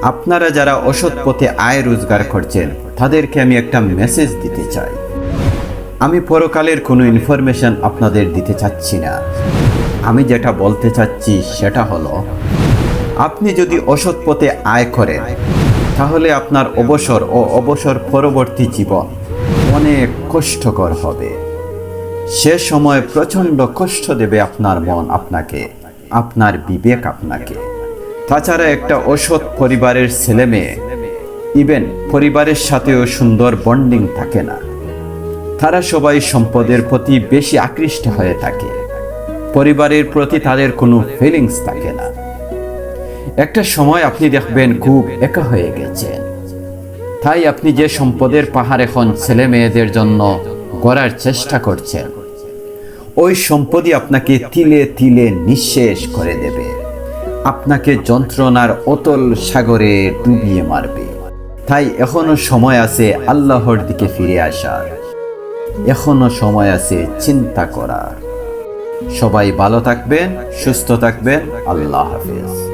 আপনারা যারা অসৎ পথে আয় রোজগার করছেন তাদেরকে আমি একটা মেসেজ দিতে চাই। আমি পরকালের কোনো ইনফরমেশন আপনাদের দিতে চাচ্ছি না। আমি যেটা বলতে চাচ্ছি সেটা হলো, আপনি যদি অসৎ পথে আয় করেন তাহলে আপনার অবসর ও অবসর পরবর্তী জীবন অনেক কষ্টকর হবে। সে সময় প্রচণ্ড কষ্ট দেবে আপনার মন আপনাকে, আপনার বিবেক আপনাকে। তাছাড়া একটা অসৎ পরিবারের ছেলে মেয়ে ইভেন পরিবারের সাথেও সুন্দর বন্ডিং থাকে না। তারা সবাই সম্পদের প্রতি বেশি আকৃষ্ট হয়ে থাকে, পরিবারের প্রতি তাদের কোনো ফিলিংস থাকে না। একটা সময় আপনি দেখবেন খুব একা হয়ে গেছেন। তাই আপনি যে সম্পদের পাহাড় এখন ছেলে মেয়েদের জন্য গড়ার চেষ্টা করছেন, ওই সম্পদই আপনাকে তিলে তিলে নিঃশেষ করে দেবে, আপনাকে যন্ত্রণার অতল সাগরে ডুবিয়ে মারবে। তাই এখনো সময় আছে আল্লাহর দিকে ফিরে আসার, এখনো সময় আছে চিন্তা করার। সবাই ভালো থাকবেন, সুস্থ থাকবেন। আল্লাহ হাফেজ।